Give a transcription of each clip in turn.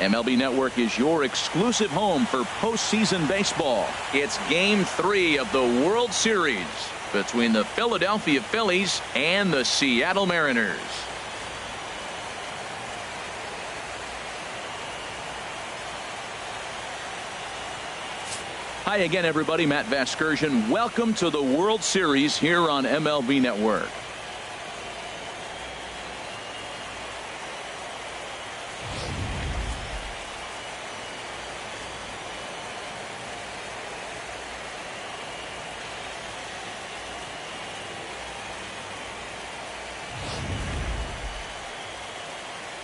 MLB Network is your exclusive home for postseason baseball. It's Game 3 of the World Series between the Philadelphia Phillies and the Seattle Mariners. Hi again, everybody. Matt Vasgersian. Welcome to the World Series here on MLB Network.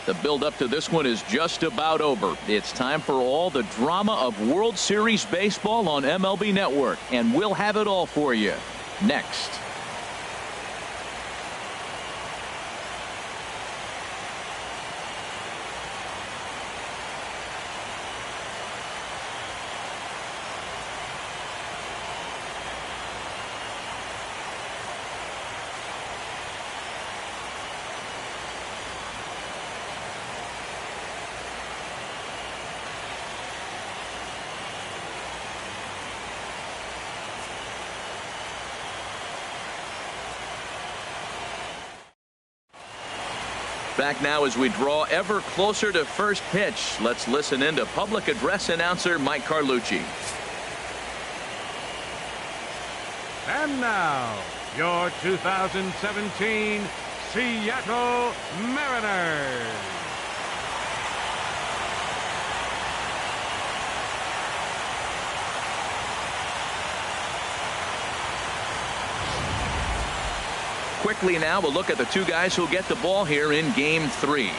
The build-up to this one is just about over. It's time for all the drama of World Series baseball on MLB Network, and we'll have it all for you next. Back now as we draw ever closer to first pitch. Let's listen in to public address announcer Mike Carlucci. And now, your 2017 Seattle Mariners. Quickly now, we'll look at the two guys who'll get the ball here in Game 3.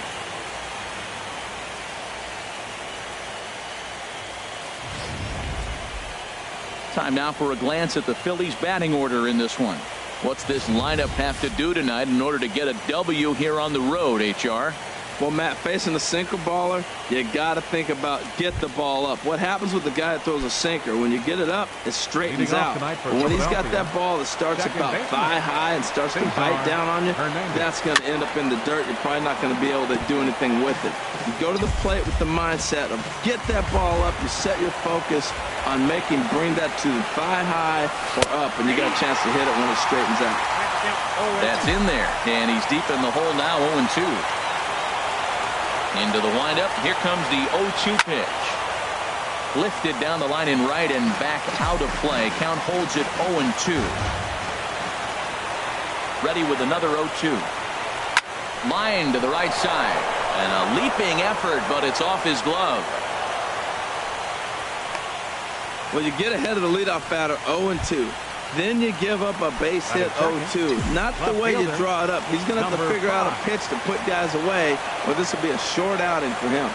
Time now for a glance at the Phillies batting order in this one. What's this lineup have to do tonight in order to get a W here on the road, HR? Well, Matt, facing a sinker baller, you got to think about get the ball up. What happens with the guy that throws a sinker? When you get it up, it straightens out. And when he's got that ball that starts about thigh high and starts to bite down on you, that's going to end up in the dirt. You're probably not going to be able to do anything with it. You go to the plate with the mindset of get that ball up. You set your focus on bring that to the thigh high or up, and you got a chance to hit it when it straightens out. That's in there, and he's deep in the hole now, 0-2. Into the windup. Here comes the 0-2 pitch. Lifted down the line in right and back out of play. Count holds it 0-2. Ready with another 0-2. Line to the right side. And a leaping effort, but it's off his glove. Well, you get ahead of the leadoff batter 0-2. Then you give up a base hit 0-2. Not the way you draw it up. He's going to have to figure out a pitch to put guys away, or this will be a short outing for him.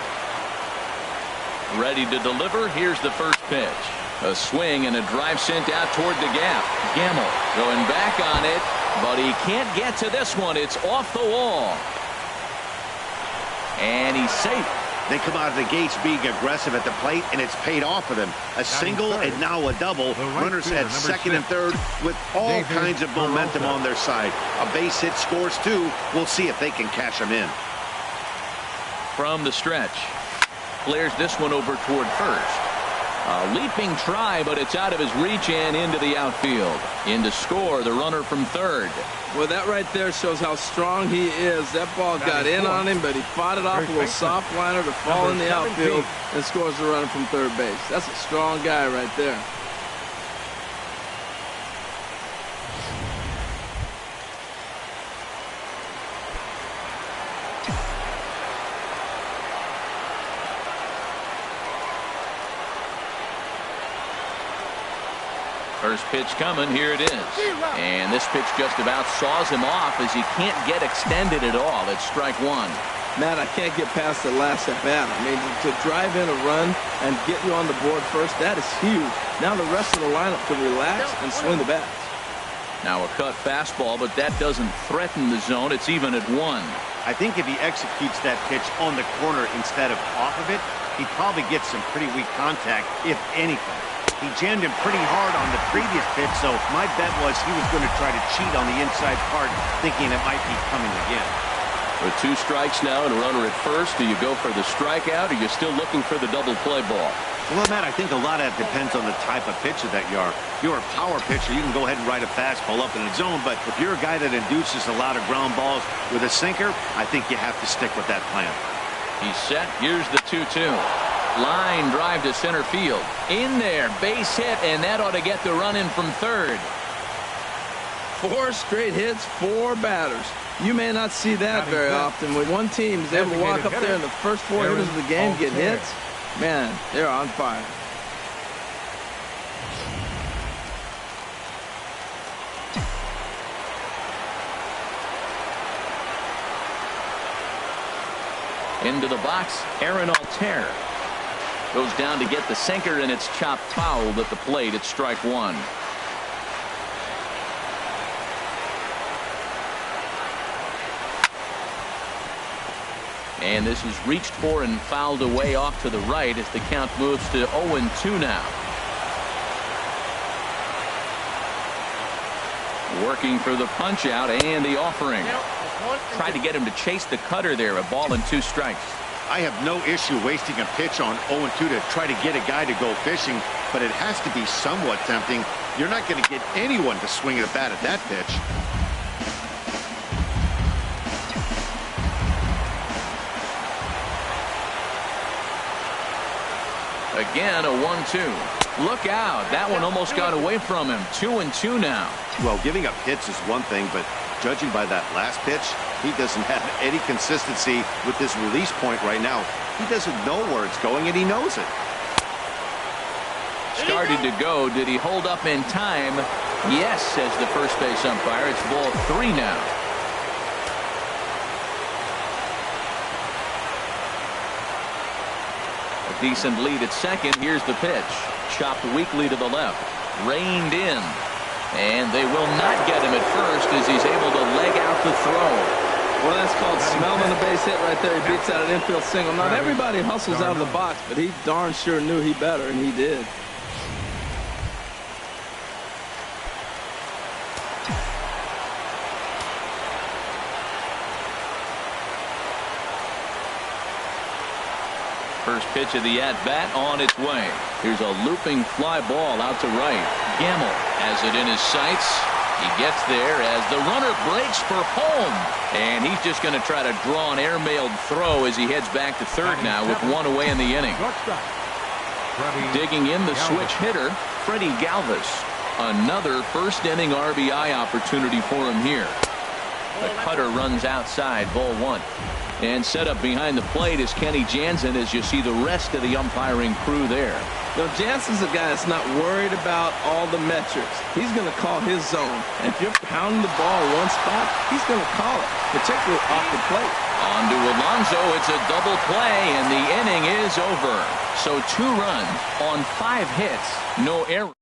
Ready to deliver. Here's the first pitch. A swing and a drive sent out toward the gap. Gamble going back on it, but he can't get to this one. It's off the wall. And he's safe. They come out of the gates being aggressive at the plate, and it's paid off for them. A single and now a double. Runners at second and third with all kinds of momentum on their side. A base hit scores two. We'll see if they can cash them in. From the stretch. Clears this one over toward first. A leaping try, but it's out of his reach and into the outfield. In to score, the runner from third. Well, that right there shows how strong he is. That ball got in on him, but he fought it off a little soft liner to fall in the outfield and scores the runner from third base. That's a strong guy right there. First pitch coming. Here it is. And this pitch just about saws him off as he can't get extended at all. It's strike one. Matt, I can't get past the last at bat. I mean, to drive in a run and get you on the board first, that is huge. Now the rest of the lineup can relax and swing the bats. Now a cut fastball, but that doesn't threaten the zone. It's even at one. I think if he executes that pitch on the corner instead of off of it, he probably gets some pretty weak contact, if anything. He jammed him pretty hard on the previous pitch, so my bet was he was going to try to cheat on the inside part, thinking it might be coming again. With 2 strikes now and a runner at first, do you go for the strikeout, or are you still looking for the double play ball? Well, Matt, I think a lot of that depends on the type of pitcher that you are. If you're a power pitcher, you can go ahead and ride a fastball up in the zone. But if you're a guy that induces a lot of ground balls with a sinker, I think you have to stick with that plan. He's set. Here's the 2-2. Line drive to center field. In there. Base hit, and that ought to get the run in from third. 4 straight hits, 4 batters. You may not see that very often. When one team is able to walk up there and the first 4 hitters of the game get hits, man, they're on fire. Into the box, Aaron Altair goes down to get the sinker, and it's chopped foul at the plate. It's strike 1. And this is reached for and fouled away off to the right as the count moves to 0-2 now. Working for the punch out and the offering. Tried to get him to chase the cutter there. A ball and 2 strikes. I have no issue wasting a pitch on 0-2 to try to get a guy to go fishing, but it has to be somewhat tempting. You're not going to get anyone to swing at a bat at that pitch. Again, a 1-2. Look out. That one almost got away from him. 2-2 now. Well, giving up hits is one thing, but judging by that last pitch, he doesn't have any consistency with this release point right now. He doesn't know where it's going, and he knows it. Started to go. Did he hold up in time? Yes, says the first base umpire. It's ball 3 now. Decent lead at second. Here's the pitch. Chopped weakly to the left. Reined in. And they will not get him at first as he's able to leg out the throw. Well, that's called smelling the base hit right there. He beats out an infield single. Not everybody hustles out of the box, but he darn sure knew he better, and he did. First pitch of the at-bat on its way. Here's a looping fly ball out to right. Gamble has it in his sights. He gets there as the runner breaks for home. And he's just going to try to draw an airmailed throw as he heads back to third now with 1 away in the inning. Digging in the switch hitter, Freddie Galvis. Another first-inning RBI opportunity for him here. The cutter runs outside, ball 1. And set up behind the plate is Kenny Jansen as you see the rest of the umpiring crew there. You know, Jansen's a guy that's not worried about all the metrics. He's going to call his zone. And if you're pounding the ball in one spot, he's going to call it, particularly off the plate. On to Alonso. It's a double play, and the inning is over. So 2 runs on 5 hits. No error.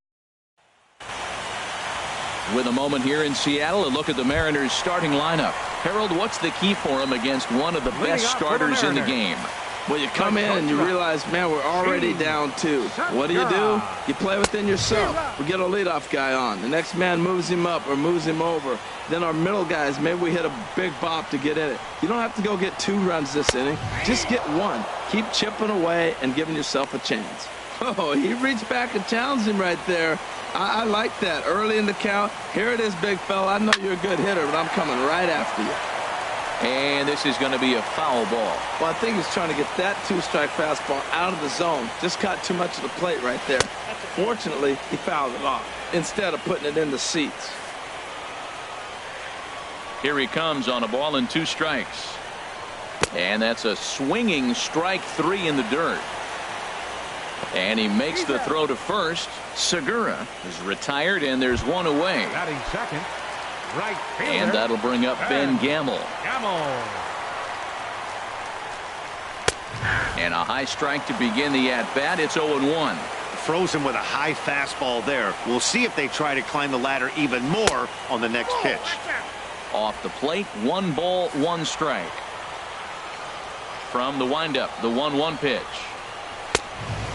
With a moment here in Seattle, a look at the Mariners' starting lineup. Harold, what's the key for them against one of the best starters in the game? Well, you come in and you realize, man, we're already down 2. What do? You play within yourself. We get a leadoff guy on. The next man moves him up or moves him over. Then our middle guys, maybe we hit a big bop to get in it. You don't have to go get 2 runs this inning. Just get 1. Keep chipping away and giving yourself a chance. Oh, he reached back and challenged him right there. I like that. Early in the count. Here it is, big fella. I know you're a good hitter, but I'm coming right after you. And this is going to be a foul ball. Well, I think he's trying to get that 2-strike fastball out of the zone. Just caught too much of the plate right there. Fortunately, he fouled it off instead of putting it in the seats. Here he comes on a ball and 2 strikes. And that's a swinging strike 3 in the dirt. And he makes the throw to first. Segura is retired, and there's 1 away. Batting second, right fielder. And that'll bring up Ben Gamble. And a high strike to begin the at-bat. It's 0-1. Frozen with a high fastball there. We'll see if they try to climb the ladder even more on the next pitch. Off the plate, 1 ball, 1 strike. From the windup, the 1-1 pitch.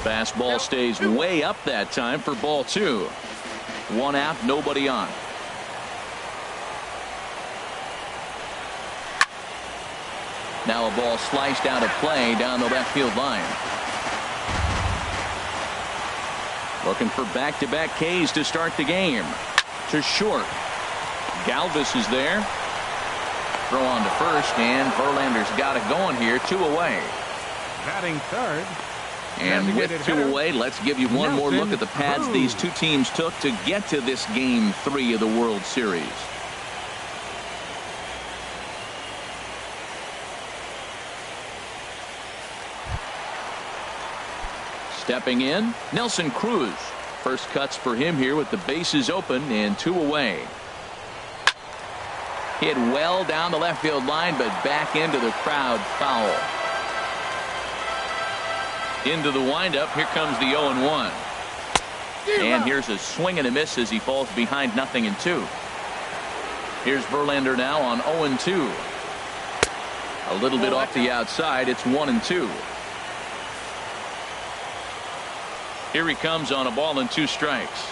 Fastball stays way up that time for ball 2. 1 out, nobody on. Now a ball sliced out of play down the left field line. Looking for back-to-back Ks to start the game. To short. Galvis is there. Throw on to first, and Verlander's got it going here. 2 away. Batting third. And with 2 away, let's give you one more look at the pads these two teams took to get to this Game 3 of the World Series. Stepping in, Nelson Cruz. First cuts for him here with the bases open and 2 away. Hit well down the left field line, but back into the crowd, foul. Into the windup, here comes the 0-1. And here's a swing and a miss as he falls behind 0-2. Here's Verlander now on 0-2. A little bit off the outside, it's 1-2. Here he comes on a ball and 2 strikes.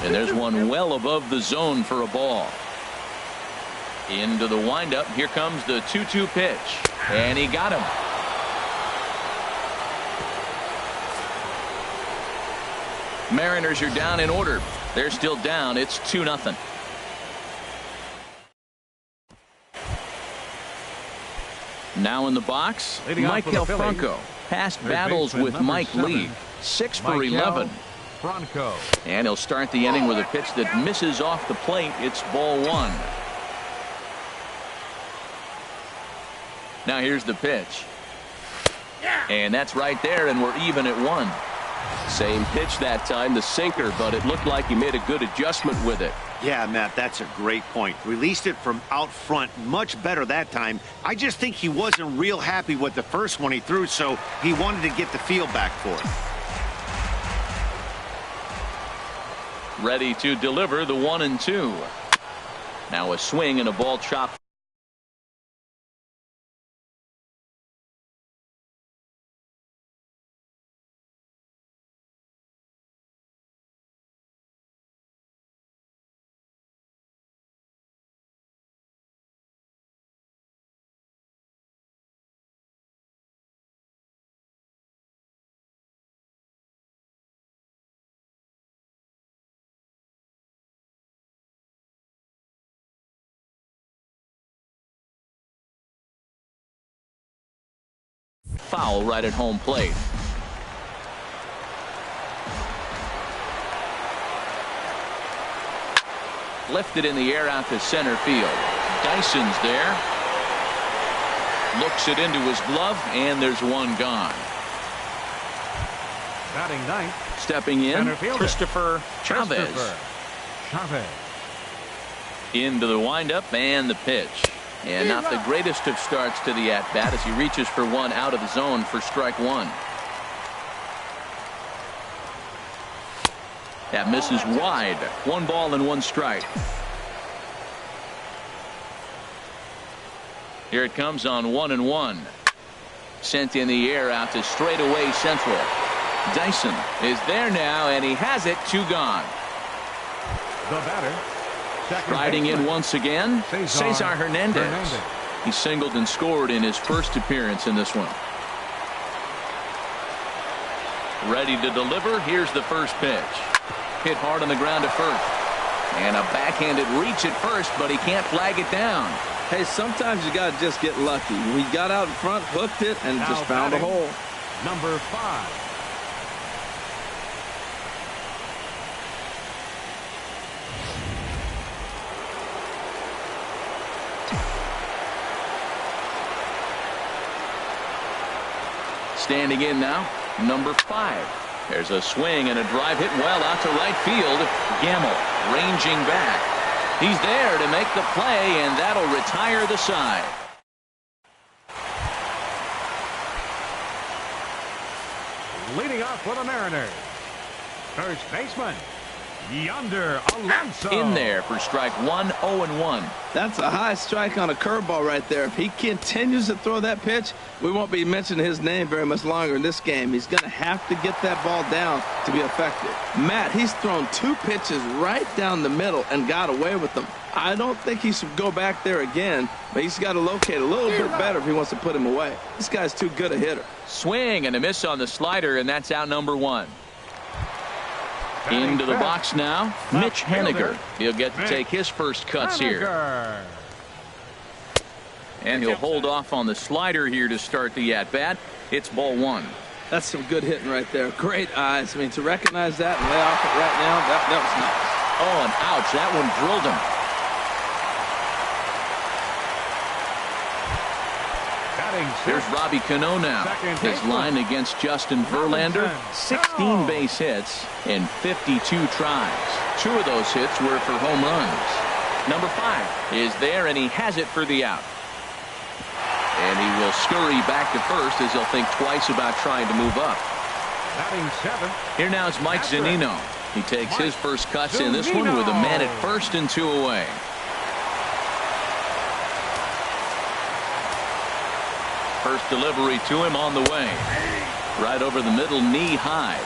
And there's one well above the zone for a ball. Into the windup. Here comes the 2-2 pitch. And he got him. Mariners are down in order. They're still down. It's 2-0. Now in the box, Michael Franco. Past battles with Mike Lee. 6 for 11. Franco. And he'll start the inning with a pitch that misses off the plate. It's ball 1. Now here's the pitch. And that's right there, and we're even at 1. Same pitch that time, the sinker, but it looked like he made a good adjustment with it. Yeah, Matt, that's a great point. Released it from out front much better that time. I just think he wasn't real happy with the first one he threw, so he wanted to get the feel back for it. Ready to deliver the 1-2. Now a swing and a ball chopped. Foul right at home plate. Lifted in the air out to center field. Dyson's there. Looks it into his glove, and there's one gone. Batting ninth. Stepping in, Christopher Chavez. Into the windup and the pitch. And not the greatest of starts to the at-bat as he reaches for one out of the zone for strike 1. That misses wide. 1 ball and 1 strike. Here it comes on 1-1. Sent in the air out to straightaway central. Dyson is there now, and he has it. 2 gone. The batter. Riding in once again, Cesar Hernandez. He singled and scored in his first appearance in this one. Ready to deliver. Here's the first pitch. Hit hard on the ground to first. And a backhanded reach at first, but he can't flag it down. Hey, sometimes you got to just get lucky. He got out in front, hooked it, and just found a hole. Number 5. Standing in now, number 5. There's a swing and a drive hit well out to right field. Gamble ranging back. He's there to make the play, and that'll retire the side. Leading off for the Mariners, first baseman, Yonder Alonso. In there for strike one, 0-1. That's a high strike on a curveball right there. If he continues to throw that pitch, we won't be mentioning his name very much longer in this game. He's going to have to get that ball down to be effective. Matt, he's thrown 2 pitches right down the middle and got away with them. I don't think he should go back there again, but he's got to locate a little bit better if he wants to put him away. This guy's too good a hitter. Swing and a miss on the slider, and that's out number 1. Into the box now, Mitch Haniger. He'll get to take his first cuts here. And he'll hold off on the slider here to start the at-bat. It's ball 1. That's some good hitting right there. Great eyes. I mean, to recognize that and lay off it right now, that was nice. Oh, and ouch, that one drilled him. There's Robbie Cano now. His line against Justin Verlander, 16 base hits and 52 tries. 2 of those hits were for home runs. Number 5 is there, and he has it for the out. And he will scurry back to first as he'll think twice about trying to move up. Here now is Mike Zunino. He takes his first cuts in this one with a man at first and 2 away. First delivery to him on the way. Right over the middle, knee high.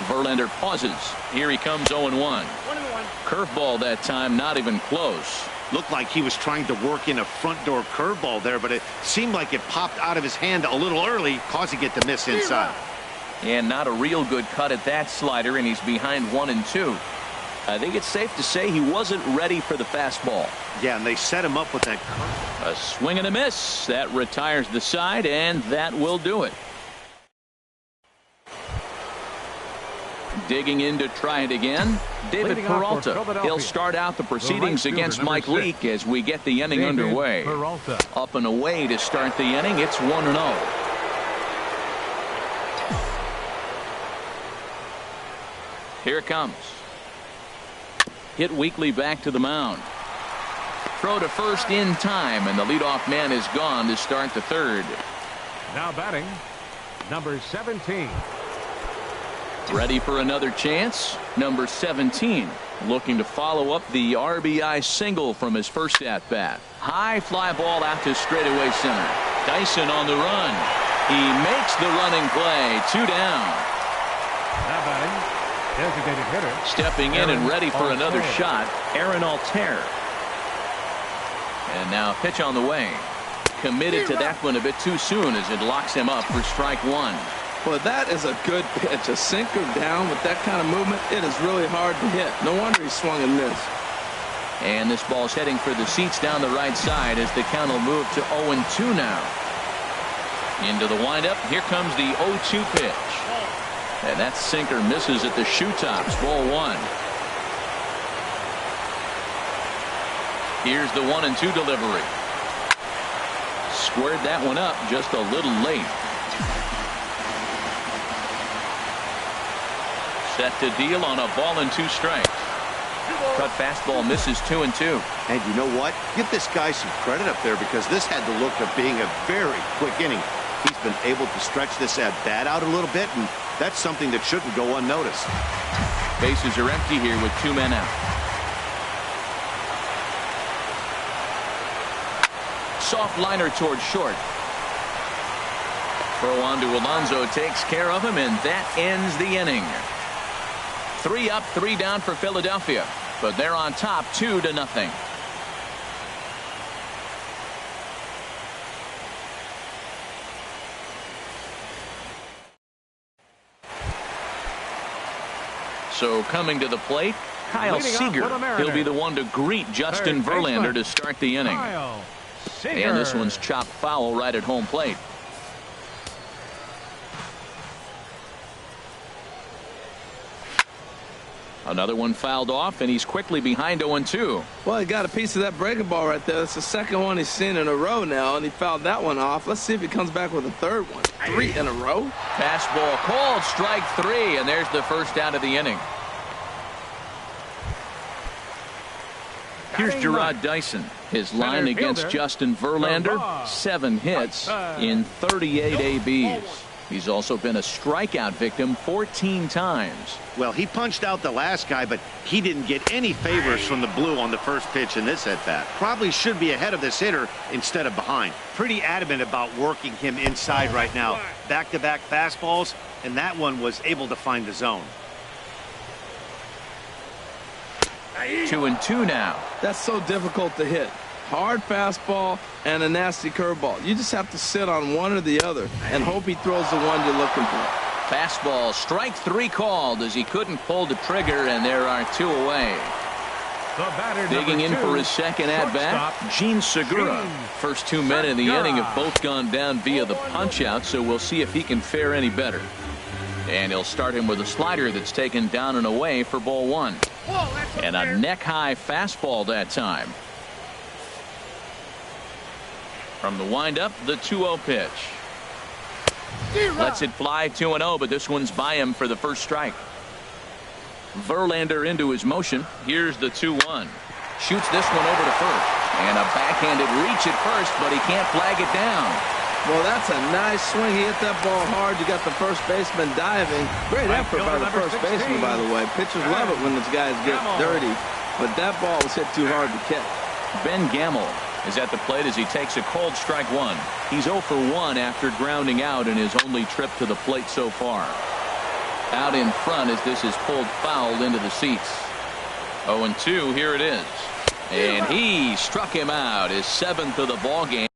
Verlander pauses. Here he comes 0-1. Curveball that time, not even close. Looked like he was trying to work in a front door curveball there, but it seemed like it popped out of his hand a little early, causing it to miss inside. And not a real good cut at that slider, and he's behind 1-2. I think it's safe to say he wasn't ready for the fastball. Yeah, and they set him up with that curve. A swing and a miss. That retires the side, and that will do it. Digging in to try it again, David Peralta. He'll start out the proceedings against Mike Leake as we get the inning underway. Up and away to start the inning. It's 1-0. Here it comes. Hit weakly back to the mound. Throw to first in time, and the leadoff man is gone to start the third. Now batting, number 17. Ready for another chance. Number 17, looking to follow up the RBI single from his first at-bat. High fly ball out to straightaway center. Dyson on the run. He makes the running play. 2 down. Now batting, designated hitter. Stepping in and ready for another shot, Aaron Altair. And now pitch on the way. Committed to that one a bit too soon as it locks him up for strike 1. Well, that is a good pitch. A sinker down with that kind of movement, it is really hard to hit. No wonder he swung and missed. And this ball's heading for the seats down the right side as the count will move to 0-2 now. Into the windup. Here comes the 0-2 pitch. And that sinker misses at the shoe tops. Ball 1. Here's the 1-2 delivery. Squared that one up just a little late. Set to deal on a ball and 2 strikes. Cut fastball misses 2-2. And you know what? Give this guy some credit up there because this had the look of being a very quick inning. He's been able to stretch this at-bat out a little bit, and that's something that shouldn't go unnoticed. Bases are empty here with 2 men out. Soft liner towards short. Throw on to Alonso takes care of him, and that ends the inning. 3 up, 3 down for Philadelphia, but they're on top 2-0. So coming to the plate, Kyle Seager. He'll be the one to greet Justin Verlander to start the inning. And this one's chopped foul right at home plate. Another one fouled off, and he's quickly behind 0-2. Well, he got a piece of that breaking ball right there. That's the second one he's seen in a row now, and he fouled that one off. Let's see if he comes back with a third one. 3 in a row. Fastball called, strike 3, and there's the first out of the inning. Here's Gerard Dyson. His line against Justin Verlander, 7 hits in 38 ABs. He's also been a strikeout victim 14 times. Well, he punched out the last guy, but he didn't get any favors from the blue on the first pitch in this at-bat. Probably should be ahead of this hitter instead of behind. Pretty adamant about working him inside right now. Back-to-back fastballs, and that one was able to find the zone. 2-2 now. That's so difficult to hit. Hard fastball and a nasty curveball. You just have to sit on one or the other and hope he throws the one you're looking for. Fastball, strike 3 called as he couldn't pull the trigger, and there are 2 away. Digging in for his second at-bat, Gene Segura. First 2 men in the inning have both gone down via the punch-out, so we'll see if he can fare any better. And he'll start him with a slider that's taken down and away for ball 1. And a neck-high fastball that time. From the windup, the 2-0 pitch. Lets it fly 2-0, but this one's by him for the first strike. Verlander into his motion. Here's the 2-1. Shoots this one over to first. And a backhanded reach at first, but he can't flag it down. Well, that's a nice swing. He hit that ball hard. You got the first baseman diving. Great effort by the first baseman, by the way. Pitchers love it when those guys get dirty. But that ball was hit too hard to catch. Ben Gamel is at the plate as he takes a cold strike 1. He's 0 for 1 after grounding out in his only trip to the plate so far. Out in front as this is pulled foul into the seats. 0-2, here it is. And he struck him out, his 7th of the ball game.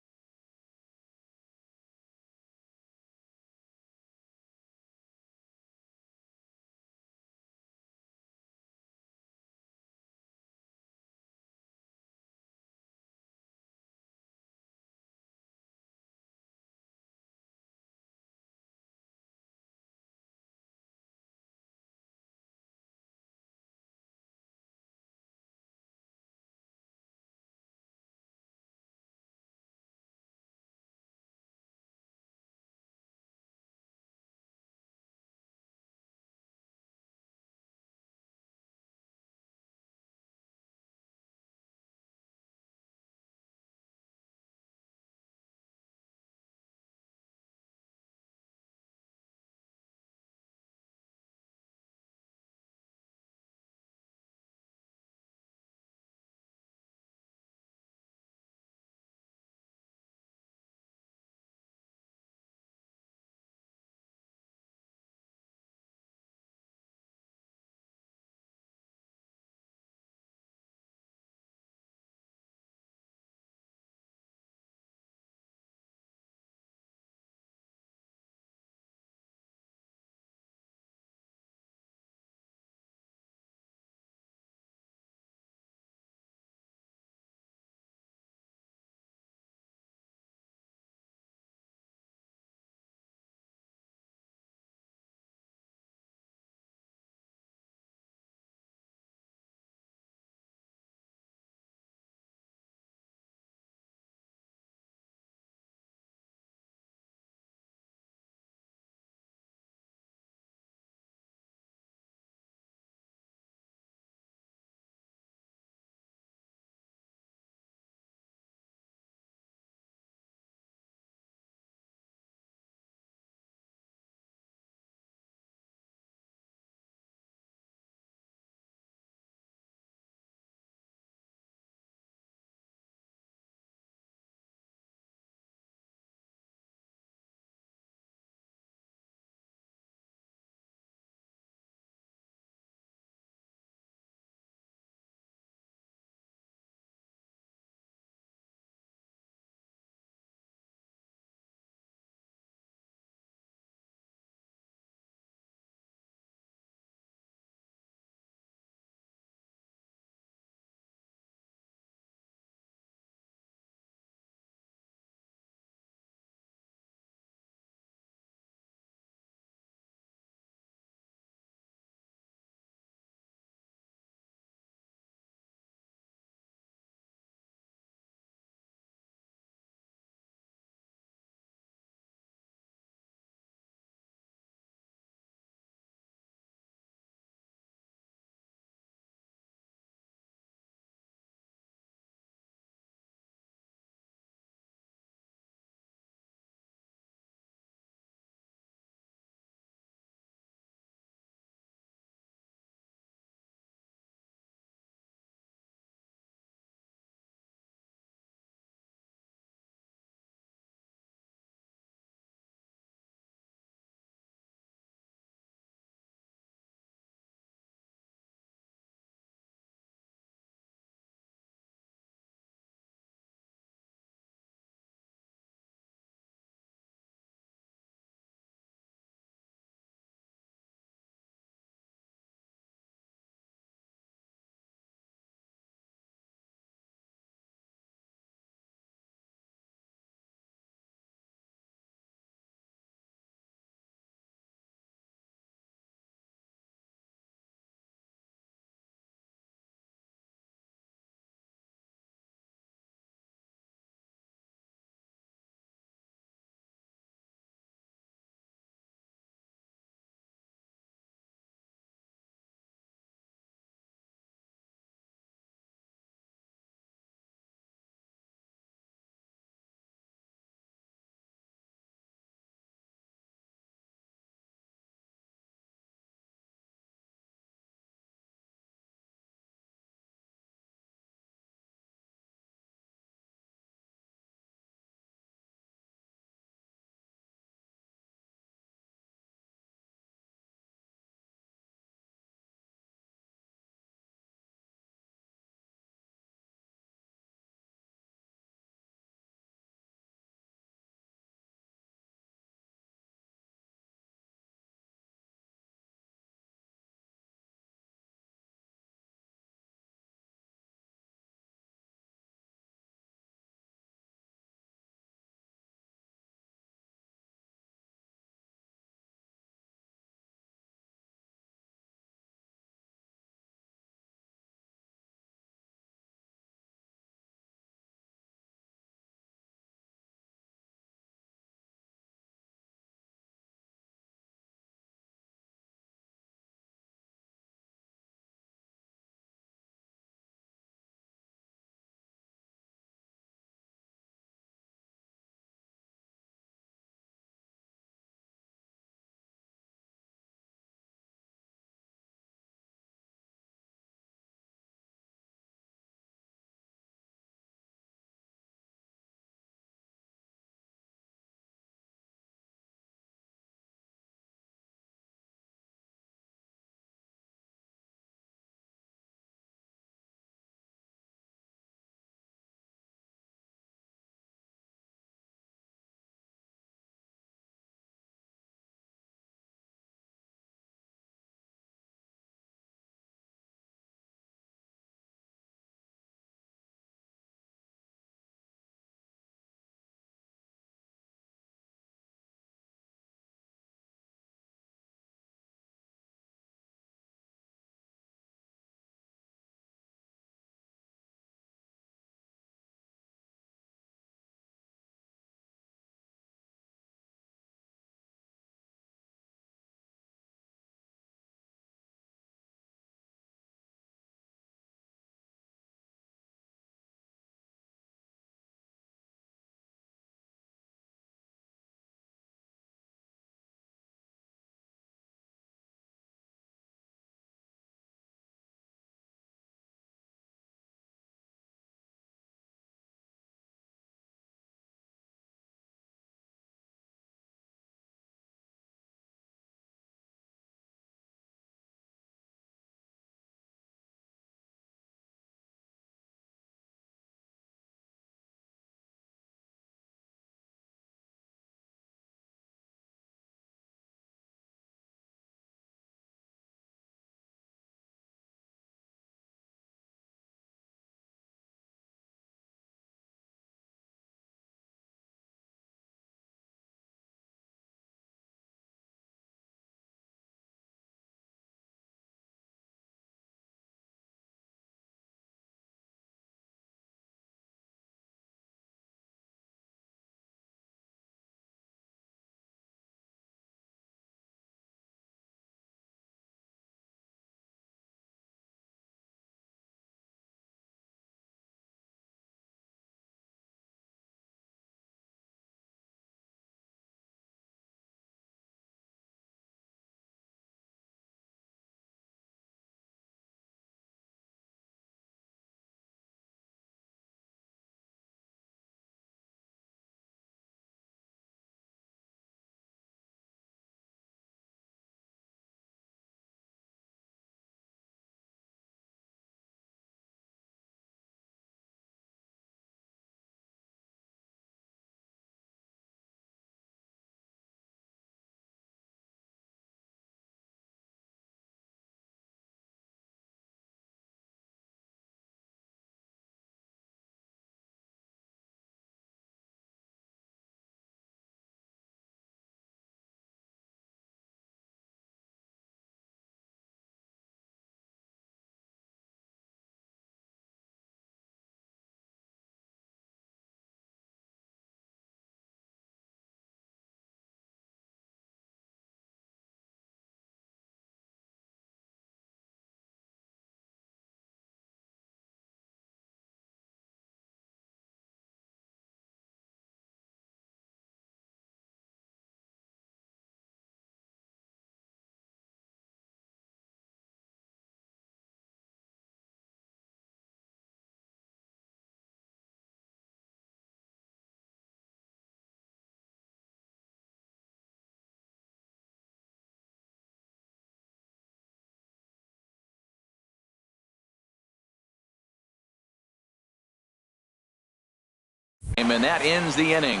And that ends the inning.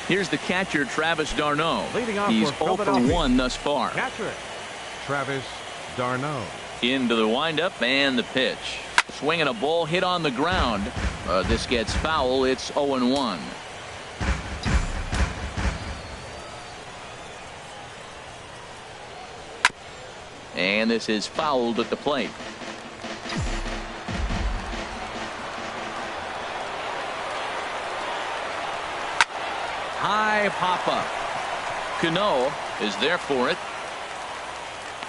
Here's the catcher, Travis d'Arnaud. Leading off He's for 0 for 1 thus far. Catcher, Travis d'Arnaud. Into the windup and the pitch. Swinging a ball hit on the ground. This gets foul. It's 0-1. And this is fouled at the plate. High pop up. Cano is there for it.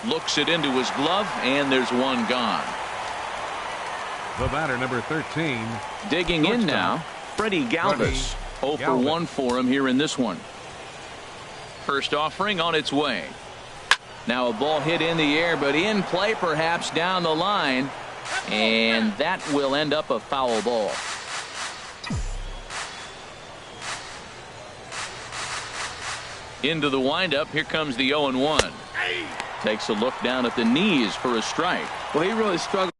Looks it into his glove, and there's one gone. The batter, number 13. Digging in now, Freddie Galvis. 0 for 1 for him here in this one. First offering on its way. Now a ball hit in the air, but in play perhaps down the line. And that will end up a foul ball. Into the windup. Here comes the 0-1. Takes a look down at the knees for a strike. Well, he really struggled.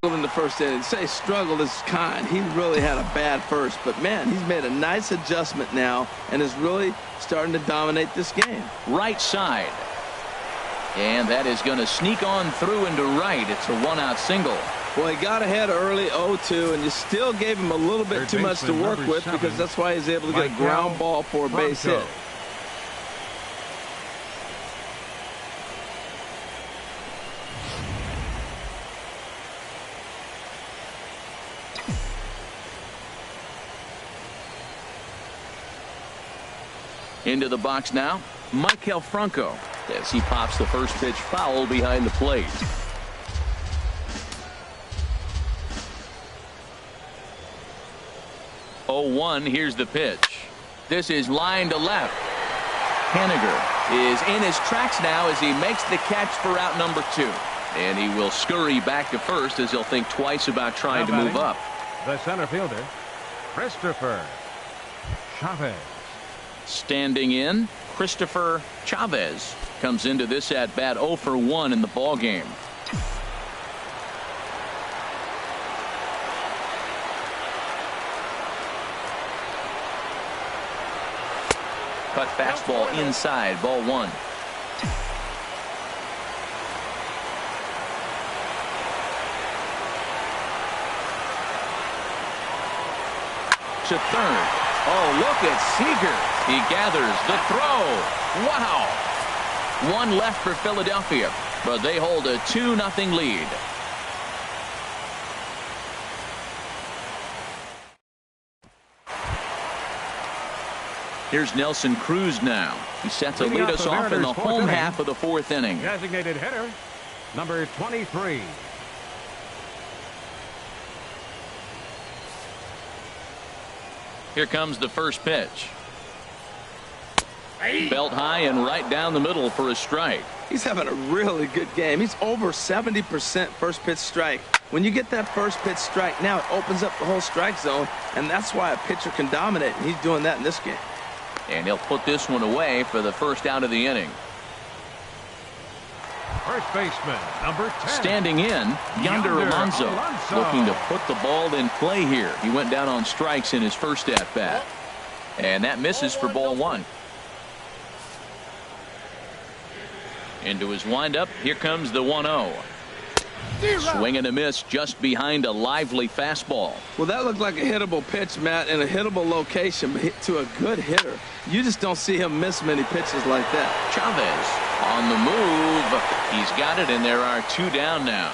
In the first inning. Say struggle is kind. He really had a bad first, but man, he's made a nice adjustment now and is really starting to dominate this game. Right side. And that is going to sneak on through into right. It's a 1-out single. Well, he got ahead early 0-2, and you still gave him a little bit too much to work with because that's why he's able to get a ground ball for a base hit. Into the box now, Maikel Franco, as he pops the first pitch foul behind the plate. Oh, 1, here's the pitch. This is line to left. Henniger is in his tracks now as he makes the catch for out number 2. And he will scurry back to first as he'll think twice about trying to move up. The center fielder, Christopher Chavez. Standing in, Christopher Chavez comes into this at bat 0 for 1 in the ball game. Cut fastball inside, ball 1. To third. Oh, look at Seager. He gathers the throw. Wow. One left for Philadelphia, but they hold a 2-0 lead. Here's Nelson Cruz now. He set to lead us off in the home half of the 4th inning. Designated hitter, number 23. Here comes the first pitch. Belt high and right down the middle for a strike. He's having a really good game. He's over 70% first pitch strike. When you get that first pitch strike, now it opens up the whole strike zone, and that's why a pitcher can dominate, and he's doing that in this game. And he'll put this one away for the first out of the inning. First baseman, number 10. Standing in, Yonder Alonso, looking to put the ball in play here. He went down on strikes in his first at-bat. And that misses for ball 1. Into his windup, here comes the 1-0. Swing and a miss just behind a lively fastball. Well, that looked like a hittable pitch, Matt, in a hittable location to a good hitter. You just don't see him miss many pitches like that. Chavez on the move. He's got it, and there are 2 down now.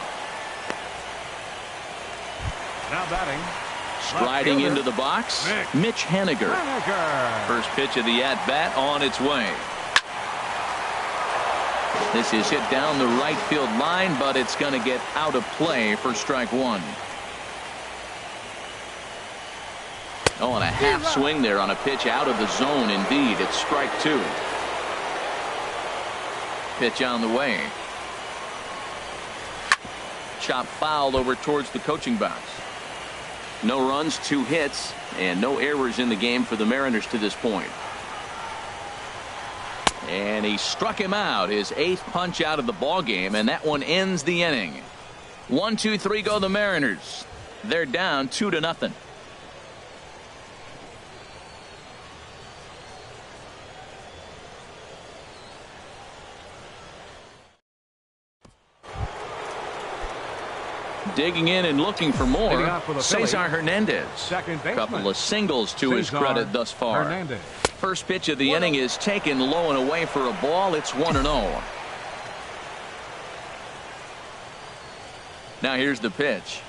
Now batting. Striding into the box, Mitch Haniger. First pitch of the at-bat on its way. This is hit down the right field line, but it's going to get out of play for strike 1. Oh, and a half swing there on a pitch out of the zone. Indeed, it's strike 2. Pitch on the way. Chop fouled over towards the coaching box. No runs, 2 hits, and no errors in the game for the Mariners to this point. And he struck him out, his 8th punch out of the ball game, and that one ends the inning. 1, 2, 3 go the Mariners. They're down 2-0. Digging in and looking for more, Cesar Hernandez. Couple of singles to his credit thus far. Hernandez. First pitch of the inning is taken low and away for a ball. It's 1-0. Now here's the pitch.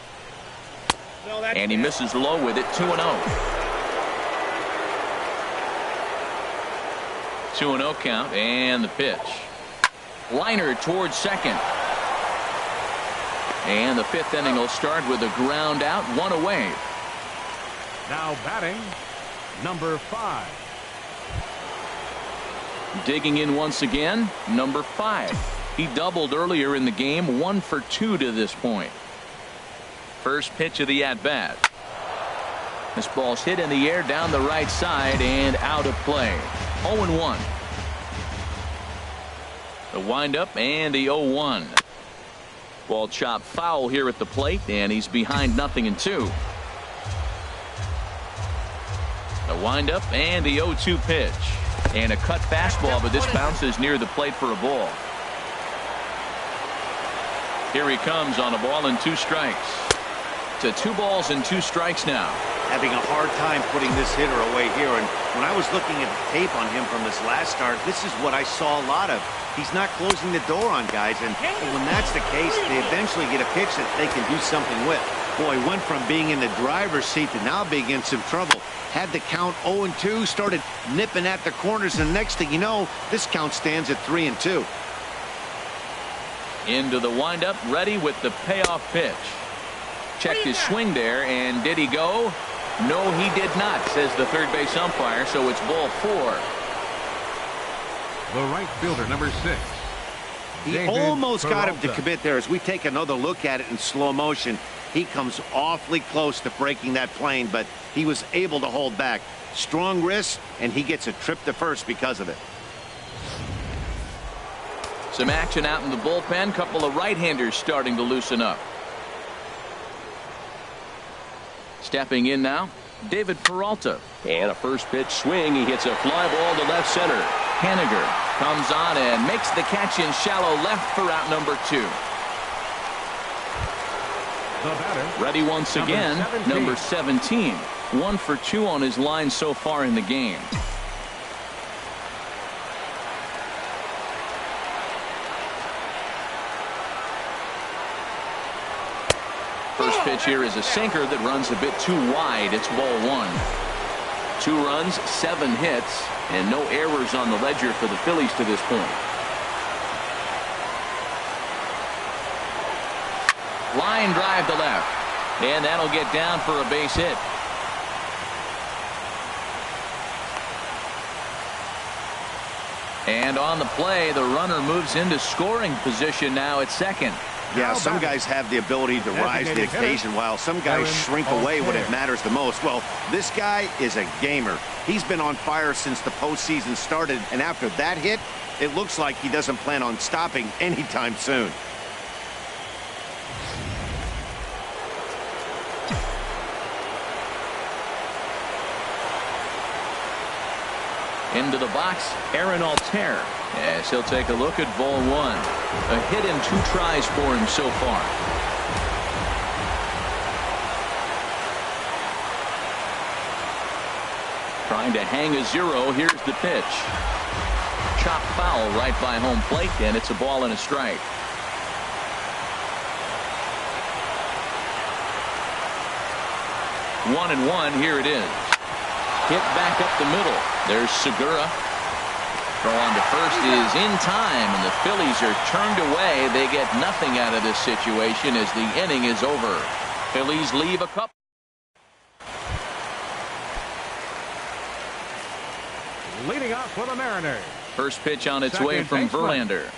And he misses low with it. 2-0. 2-0 count, and the pitch. Liner towards second. And the 5th inning will start with a ground out, 1 away. Now batting, number 5. Digging in once again, number 5. He doubled earlier in the game, 1 for 2 to this point. First pitch of the at-bat. This ball's hit in the air down the right side and out of play. 0-1. The windup and the 0-1. Ball chopped foul here at the plate, and he's behind 0-2. The windup and the 0-2 pitch. And a cut fastball, but this bounces near the plate for a ball. Here he comes on a ball and 2 strikes. To 2 balls and 2 strikes now. Having a hard time putting this hitter away here. And when I was looking at the tape on him from this last start, this is what I saw a lot of. He's not closing the door on guys. And when that's the case, they eventually get a pitch that they can do something with. Boy, went from being in the driver's seat to now being in some trouble. Had the count 0-2, started nipping at the corners, and next thing you know, this count stands at 3-2. Into the windup, ready with the payoff pitch. Checked his swing there, and did he go? No, he did not, says the third base umpire, so it's ball 4. The right fielder, number 6. He almost got him to commit there. As we take another look at it in slow motion, he comes awfully close to breaking that plane, but he was able to hold back. Strong wrist, and he gets a trip to first because of it. Some action out in the bullpen. Couple of right-handers starting to loosen up. Stepping in now, David Peralta. And a first pitch swing. He hits a fly ball to left center. Haniger comes on and makes the catch in shallow left for out number 2. The batter, ready once again, number 17. 1 for 2 on his line so far in the game. First pitch here is a sinker that runs a bit too wide. It's ball 1. 2 runs, 7 hits, and no errors on the ledger for the Phillies to this point. Line drive to left, and that'll get down for a base hit. And on the play, the runner moves into scoring position now at second. Yeah, some guys have the ability to rise to the occasion while some guys shrink away when it matters the most. Well, this guy is a gamer. He's been on fire since the postseason started, and after that hit, it looks like he doesn't plan on stopping anytime soon. Into the box, Aaron Altair, as he'll take a look at ball 1. A hit in 2 tries for him so far. Trying to hang a 0. Here's the pitch. Chop foul right by home plate, and it's a ball and a strike. One and one, here it is. Hit back up the middle. There's Segura. Throw on to first is in time, and the Phillies are turned away. They get nothing out of this situation as the inning is over. Phillies leave a couple. Leading off for the Mariners. First pitch on its way from Verlander.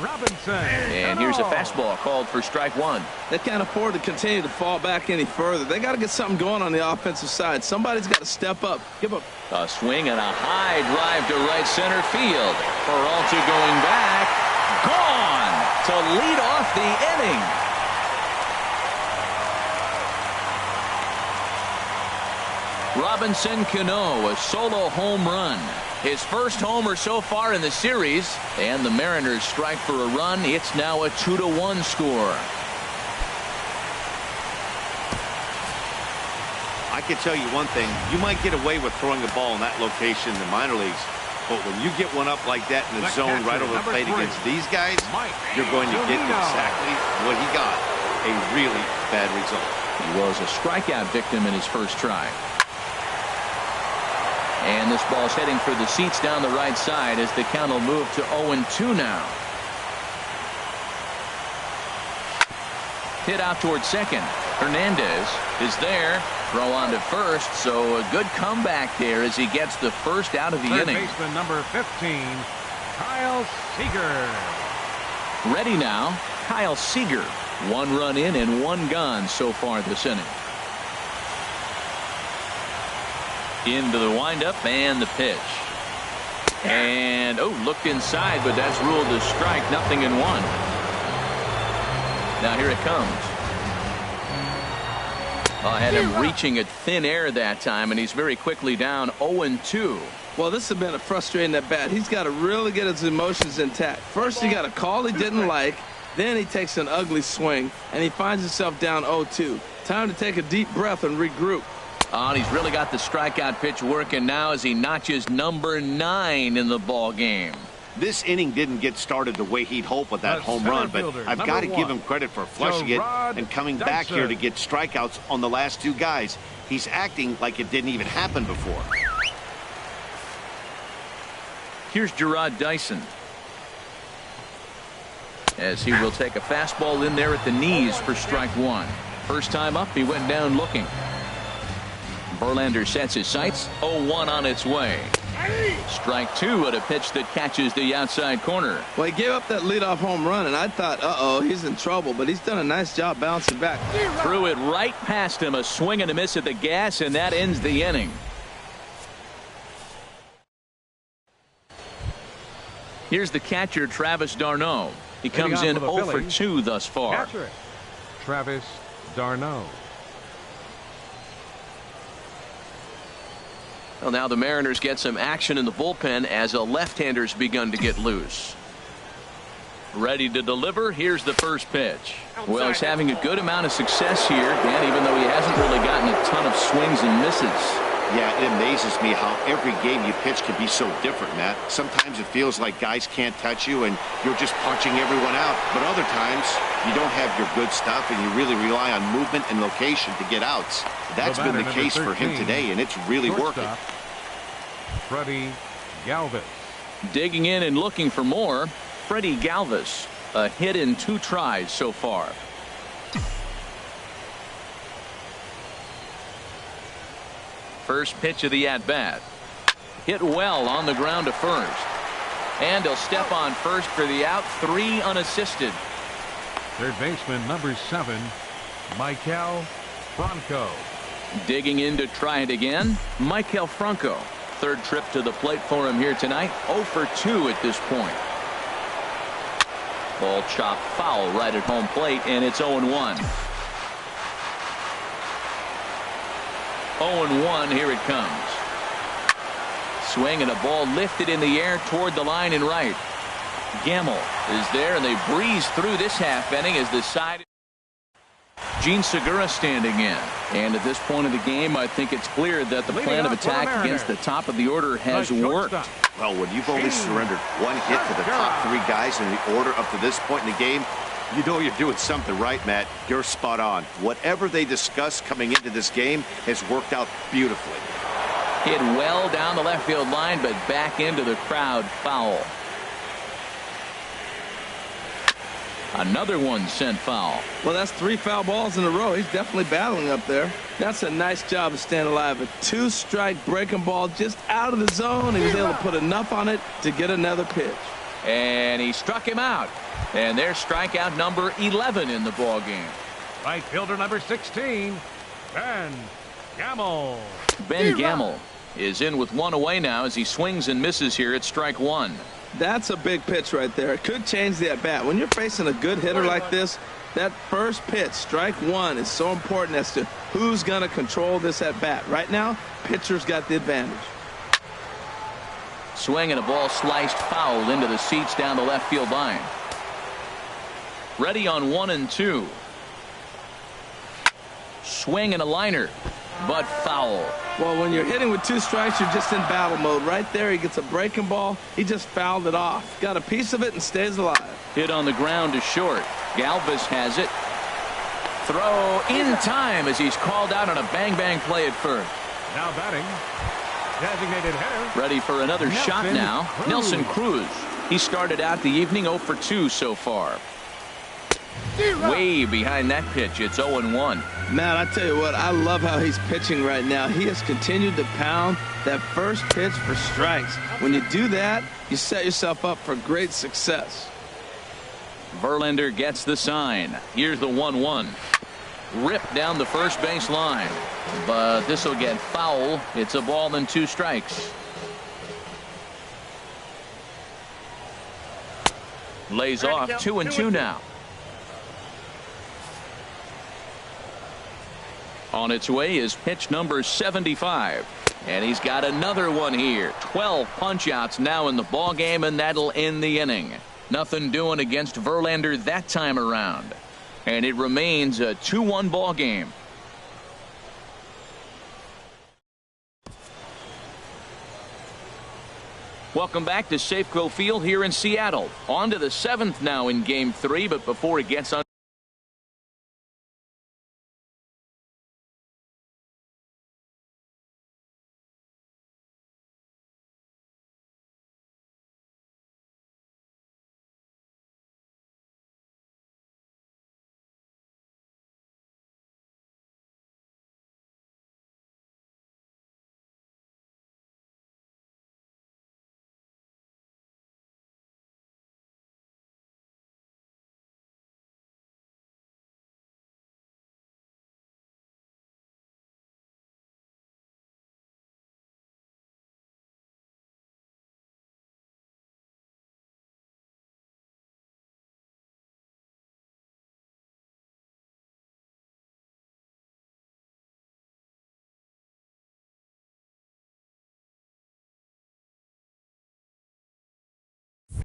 Robinson. And here's a fastball called for strike 1. They can't afford to continue to fall back any further. They got to get something going on the offensive side. Somebody's got to step up. Give up. A swing and a high drive to right center field. Peralta going back. Gone to lead off the inning. Robinson Cano, a solo home run. His first homer so far in the series, and the Mariners strike for a run. It's now a 2-1 score. I can tell you one thing. You might get away with throwing a ball in that location in the minor leagues, but when you get one up like that in the zone right over the plate against these guys, you're going to get exactly what he got, a really bad result. He was a strikeout victim in his first try. And this ball's heading for the seats down the right side as the count will move to 0-2 now. Hit out towards second. Hernandez is there. Throw on to first, so a good comeback there as he gets the first out of the inning. Third baseman number 15, Kyle Seager. Ready now, Kyle Seager. 1 run in and 1 gone so far this inning. Into the windup and the pitch. And, looked inside, but that's ruled a strike. Nothing in 1. Now here it comes. Had him reaching at thin air that time, and he's very quickly down 0-2. Well, this has been a frustrating at bat. He's got to really get his emotions intact. First, he got a call he didn't like. Then he takes an ugly swing, and he finds himself down 0-2. Time to take a deep breath and regroup. And he's really got the strikeout pitch working now as he notches number 9 in the ball game. This inning didn't get started the way he'd hoped with that home run, but I've got to give him credit for flushing it and coming back here to get strikeouts on the last 2 guys. He's acting like it didn't even happen before. Here's Gerard Dyson, as he will take a fastball in there at the knees for strike 1. First time up, he went down looking. Verlander sets his sights. 0-1 on its way. Strike 2 at a pitch that catches the outside corner. Well, he gave up that leadoff home run, and I thought, he's in trouble, but he's done a nice job bouncing back. Threw it right past him, a swing and a miss at the gas, and that ends the inning. Here's the catcher, Travis d'Arnaud. He comes in 0 for 2 thus far. Catcher, Travis d'Arnaud. Well, now the Mariners get some action in the bullpen as a left-hander's begun to get loose. Ready to deliver. Here's the first pitch. Well, he's having a good amount of success here, Dan, even though he hasn't really gotten a ton of swings and misses. Yeah, it amazes me how every game you pitch can be so different, Matt. Sometimes it feels like guys can't touch you and you're just punching everyone out. But other times, you don't have your good stuff and you really rely on movement and location to get outs. That's been the case for him today, and it's really working. Freddie Galvis. Digging in and looking for more, Freddie Galvis. A hit in 2 tries so far. First pitch of the at-bat. Hit well on the ground to first. And he'll step on first for the out. 3 unassisted. Third baseman number 7, Michael Franco. Digging in to try it again, Michael Franco. Third trip to the plate for him here tonight. 0 for 2 at this point. Ball chopped foul right at home plate, and it's 0-1. 0-1, here it comes. Swing and a ball lifted in the air toward the line and right. Gamble is there, and they breeze through this half inning as the side. Gene Segura standing in. And at this point of the game, I think it's clear that the plan of attack against the top of the order has worked. Well, when you've only surrendered 1 hit to the top 3 guys in the order up to this point in the game, you know you're doing something right, Matt. You're spot on. Whatever they discussed coming into this game has worked out beautifully. Hit well down the left field line, but back into the crowd, foul. Another one sent foul. Well, that's 3 foul balls in a row. He's definitely battling up there. That's a nice job of staying alive. A 2-strike breaking ball just out of the zone. He was able to put enough on it to get another pitch. And he struck him out. And there's strikeout number 11 in the ball game. Right fielder number 16, Ben Gamel. Ben Gamel is in with 1 away now as he swings and misses here at strike 1. That's a big pitch right there. It could change the at-bat. When you're facing a good hitter like this, that first pitch, strike 1, is so important as to who's going to control this at-bat. Right now, pitcher's got the advantage. Swing and a ball sliced foul into the seats down the left field line. Ready on 1 and 2. Swing and a liner, but foul. Well, when you're hitting with 2 strikes, you're just in battle mode. Right there, he gets a breaking ball. He just fouled it off. Got a piece of it and stays alive. Hit on the ground to short. Galvis has it. Throw in time as he's called out on a bang-bang play at first. Now batting, designated hitter. Ready for another shot now. Nelson Cruz. He started out the evening 0 for 2 so far. Way behind that pitch. It's 0-1. Matt, I tell you what, I love how he's pitching right now. He has continued to pound that first pitch for strikes. When you do that, you set yourself up for great success. Verlander gets the sign. Here's the 1-1. Ripped down the first base line. But this will get foul. It's a ball and 2 strikes. Lays off 2-2 now. On its way is pitch number 75. And he's got another one here. 12 punch-outs now in the ball game, and that'll end the inning. Nothing doing against Verlander that time around. And it remains a 2-1 ball game. Welcome back to Safeco Field here in Seattle. On to the 7th now in Game 3, but before it gets on.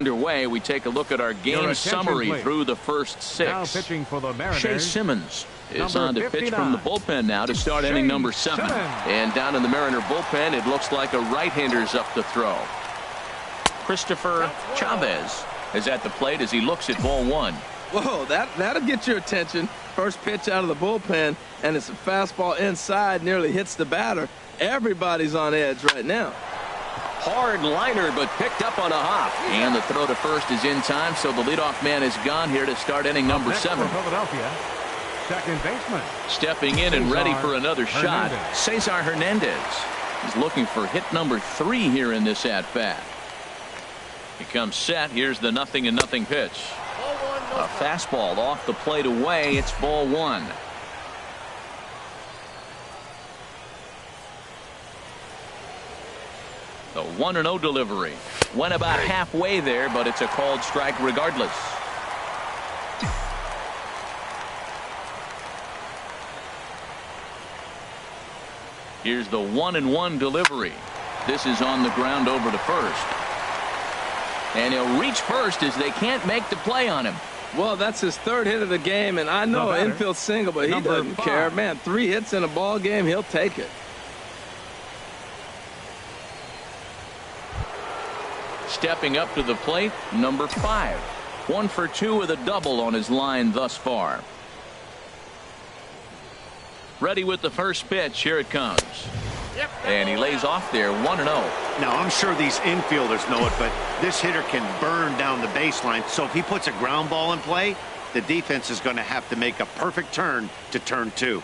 Underway, we take a look at our game summary through the first 6. Now pitching for the Mariners, Shea Simmons is on to 59. pitch from the bullpen now to start inning number 7. And down in the Mariner bullpen, it looks like a right-hander's up to throw. Christopher Chavez is at the plate as he looks at ball 1. Whoa, that'll get your attention. First pitch out of the bullpen, and it's a fastball inside, nearly hits the batter. Everybody's on edge right now. Hard liner, but picked up on a hop. And the throw to first is in time, so the leadoff man is gone here to start inning number 7. Philadelphia, second baseman. Stepping in and ready for another shot, Cesar Hernandez. He's looking for hit number 3 here in this at-bat. He comes set. Here's the 0-0 pitch. A fastball off the plate away. It's ball 1. The 1-0 delivery went about halfway there, but it's a called strike regardless. Here's the 1-1 delivery. This is on the ground over to first. And he'll reach first as they can't make the play on him. Well, that's his 3rd hit of the game, and I know infield single, but he doesn't care. Man, 3 hits in a ball game, he'll take it. Stepping up to the plate, number 5. 1 for 2 with a double on his line thus far. Ready with the first pitch. Here it comes. And he lays off there, 1-0. Now, I'm sure these infielders know it, but this hitter can burn down the baseline. So if he puts a ground ball in play, the defense is going to have to make a perfect turn to turn 2.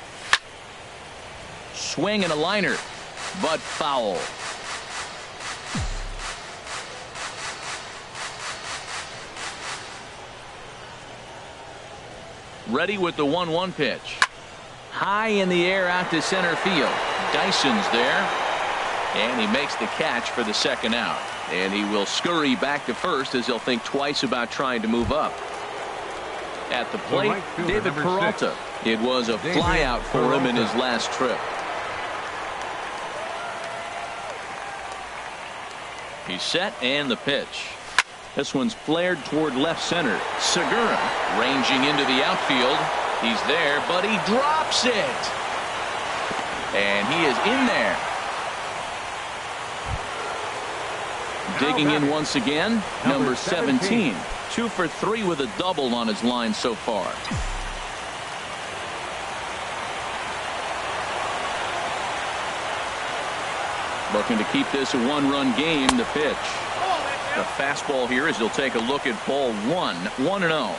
Swing and a liner, but foul. Ready with the 1-1 pitch. High in the air out to center field. Dyson's there. And he makes the catch for the second out. And he will scurry back to first as he'll think twice about trying to move up. At the plate, David Peralta. It was a flyout for him in his last trip. He's set and the pitch. This one's flared toward left center. Segura ranging into the outfield. He's there, but he drops it. And he is in there. Digging in once again, number 17. 2 for 3 with a double on his line so far. Looking to keep this a 1-run game. The pitch. The fastball here as he'll take a look at ball 1. 1-0.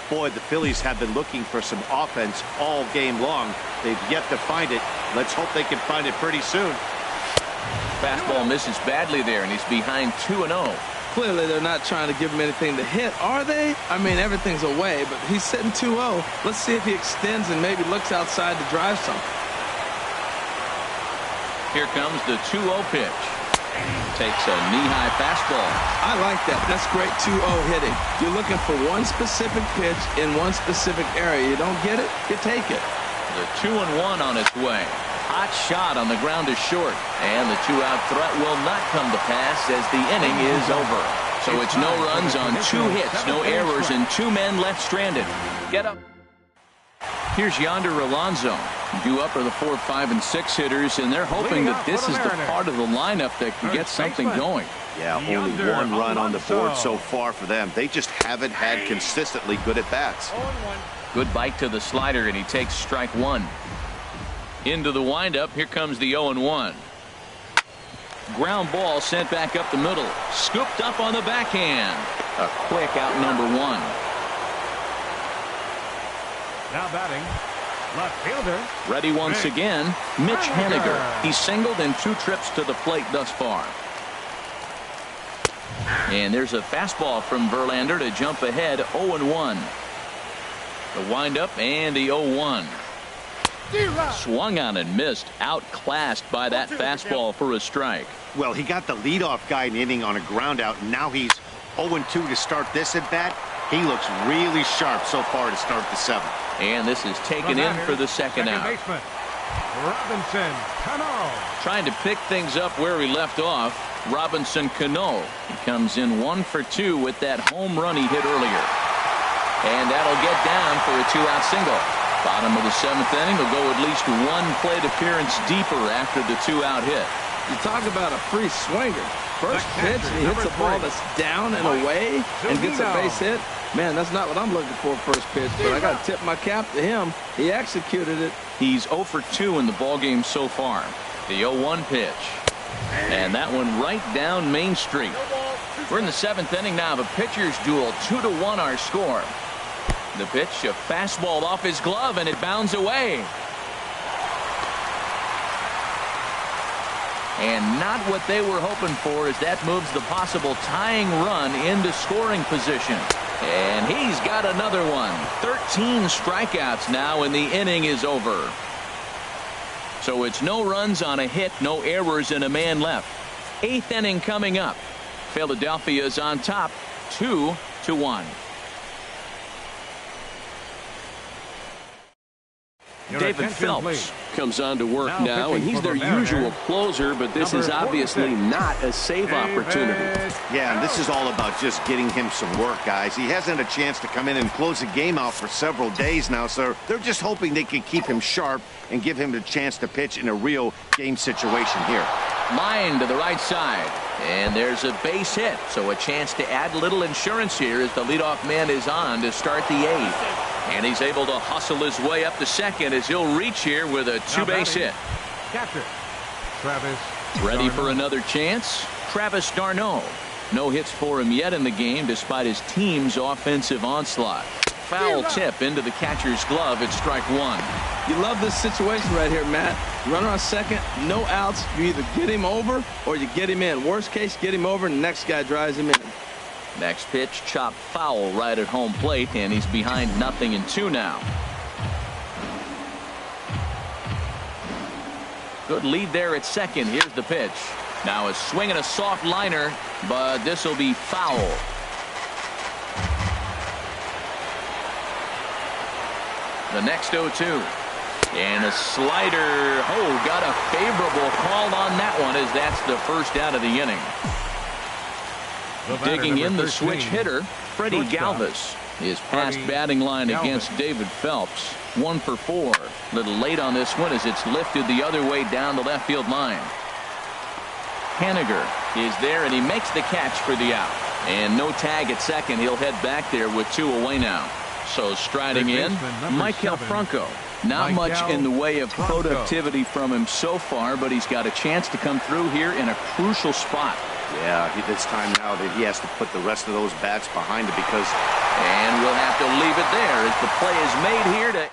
Boy, the Phillies have been looking for some offense all game long. They've yet to find it. Let's hope they can find it pretty soon. Fastball misses badly there, and he's behind 2-0. Clearly, they're not trying to give him anything to hit, are they? I mean, everything's away, but he's sitting 2-0. Let's see if he extends and maybe looks outside to drive something. Here comes the 2-0 pitch. Takes a knee-high fastball. I like that. That's great 2-0 hitting. You're looking for one specific pitch in one specific area. You don't get it, you take it. The 2-1 on its way. Hot shot on the ground is short. And the 2-out threat will not come to pass as the inning is over. So it's no runs on 2 hits, no errors, and 2 men left stranded. Get up. Here's Yonder Alonso. Due up are the 4, 5, and 6 hitters, and they're hoping that this is the part of the lineup that can get something going. Yeah, only 1 run on the board so far for them. They just haven't had consistently good at-bats. Good bite to the slider, and he takes strike 1. Into the windup. Here comes the 0-1. Ground ball sent back up the middle. Scooped up on the backhand. A quick out number 1. Now batting, left fielder. Ready once again, Mitch Haniger. He's singled in 2 trips to the plate thus far. And there's a fastball from Verlander to jump ahead. 0-1. The windup and the 0-1. Swung on and missed. Outclassed by that fastball for a strike. Well, he got the leadoff guy in the inning on a ground out, and now he's 0-2 to start this at bat. He looks really sharp so far to start the 7th. And this is taken in for the second out. Robinson Cano. Trying to pick things up where he left off. Robinson Cano. He comes in 1 for 2 with that home run he hit earlier. And that'll get down for a 2-out single. Bottom of the 7th inning will go at least 1 plate appearance deeper after the 2-out hit. You talk about a free swinger. First pitch, he hits a ball that's down and away and gets a base hit. Man, that's not what I'm looking for first pitch, but I got to tip my cap to him. He executed it. He's 0 for 2 in the ballgame so far. The 0-1 pitch. And that one right down Main Street. We're in the 7th inning now of a pitcher's duel. 2-1 our score. The pitch, a fastball off his glove, and it bounds away. And not what they were hoping for, as that moves the possible tying run into scoring position. And he's got another one. 13 strikeouts now, and the inning is over. So it's no runs on a hit, no errors, and a man left. 8th inning coming up. Philadelphia's on top, 2-1. David Phelps comes on to work now, and he's their usual closer, but this is obviously not a save opportunity. Yeah, and this is all about just getting him some work, guys. He hasn't had a chance to come in and close the game out for several days now, so they're just hoping they can keep him sharp and give him the chance to pitch in a real game situation here. Line to the right side, and there's a base hit, so a chance to add a little insurance here as the leadoff man is on to start the 8th. And he's able to hustle his way up to second as he'll reach here with a 2-base hit. Catcher Travis Ready Darno. for another chance. Travis Darno. No hits for him yet in the game despite his team's offensive onslaught. Foul tip into the catcher's glove at strike 1. You love this situation right here, Matt. Runner on second, no outs. You either get him over or you get him in. Worst case, get him over and the next guy drives him in. Next pitch, chopped foul right at home plate, and he's behind 0-2 now. Good lead there at second. Here's the pitch. Now a swing and a soft liner, but this will be foul. The next 0-2. And a slider. Oh, got a favorable call on that one as that's the first out of the inning. Digging in the switch hitter, Freddie Galvis. His past batting line against David Phelps. 1 for 4. A little late on this one as it's lifted the other way down the left field line. Haniger is there and he makes the catch for the out. And no tag at second. He'll head back there with 2 away now. So striding in, Maikel Franco. Not much in the way of productivity from him so far, but he's got a chance to come through here in a crucial spot. Yeah, it's time now that he has to put the rest of those bats behind it because... And we'll have to leave it there as the play is made here to...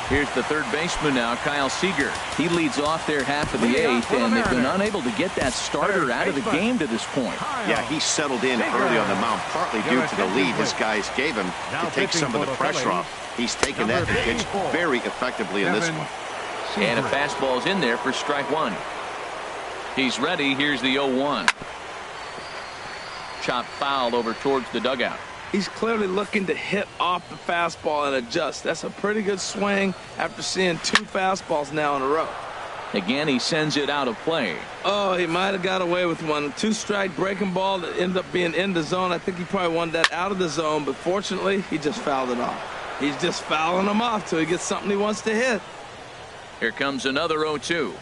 Here's the third baseman now, Kyle Seager. He leads off there half of the 8th, and they've been unable to get that starter out of the game to this point. Yeah, he settled in early on the mound, partly due to the lead his guys gave him to take some of the pressure off. He's taken that and pitched very effectively in this one. And a fastball's in there for strike 1. He's ready. Here's the 0-1. Chopped foul over towards the dugout. He's clearly looking to hit off the fastball and adjust. That's a pretty good swing after seeing 2 fastballs now in a row. Again, he sends it out of play. Oh, he might have got away with one. 2-strike breaking ball that ended up being in the zone. I think he probably wanted that out of the zone, but fortunately, he just fouled it off. He's just fouling them off till he gets something he wants to hit. Here comes another 0-2.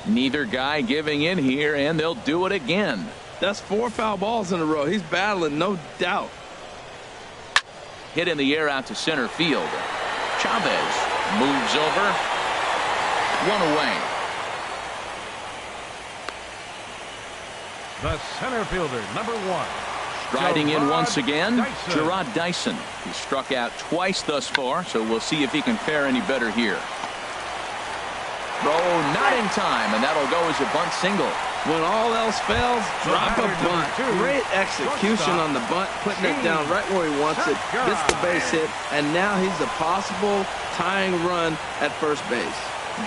Neither guy giving in here, and they'll do it again. That's 4 foul balls in a row. He's battling, no doubt. Hit in the air out to center field. Chavez moves over. 1 away. The center fielder, number 1. Striding in once again, Dyson. Gerard Dyson. He struck out twice thus far, so we'll see if he can fare any better here. Throw not in time, and that'll go as a bunt single. When all else fails, drop a bunt. Great execution on the bunt, putting it down right where he wants it. Gets the base hit, and now he's a possible tying run at first base.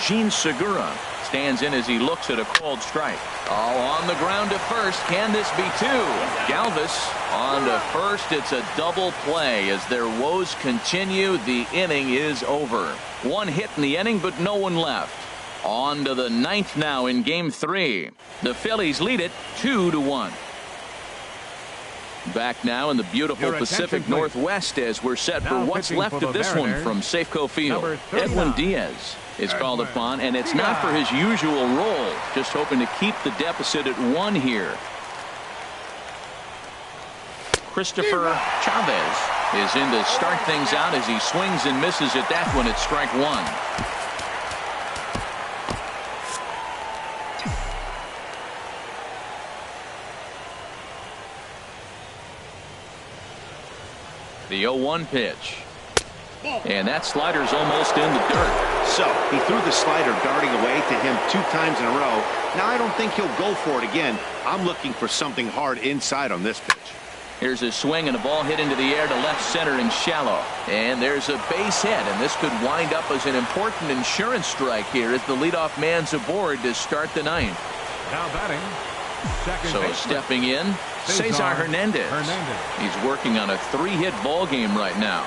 Gene Segura Stands in as he looks at a called strike. Oh, on the ground to first. Can this be two? Galvis on to first. It's a double play as their woes continue. The inning is over. One hit in the inning, but no one left. On to the ninth now in game 3. The Phillies lead it 2-1. Back now in the beautiful Pacific Northwest as we're set for what's left of this one from Safeco Field. Edwin Diaz is called upon, and it's not for his usual role. Just hoping to keep the deficit at 1 here. Christopher Chavez is in to start things out as he swings and misses at that one at strike 1. The 0-1 pitch. And that slider's almost in the dirt. So he threw the slider darting away to him 2 times in a row. Now I don't think he'll go for it again. I'm looking for something hard inside on this pitch. Here's a swing and a ball hit into the air to left center and shallow. And there's a base hit, and this could wind up as an important insurance strike here as the leadoff man's aboard to start the 9th. Now batting. So stepping in, Cesar Hernandez. He's working on a 3-hit ball game right now.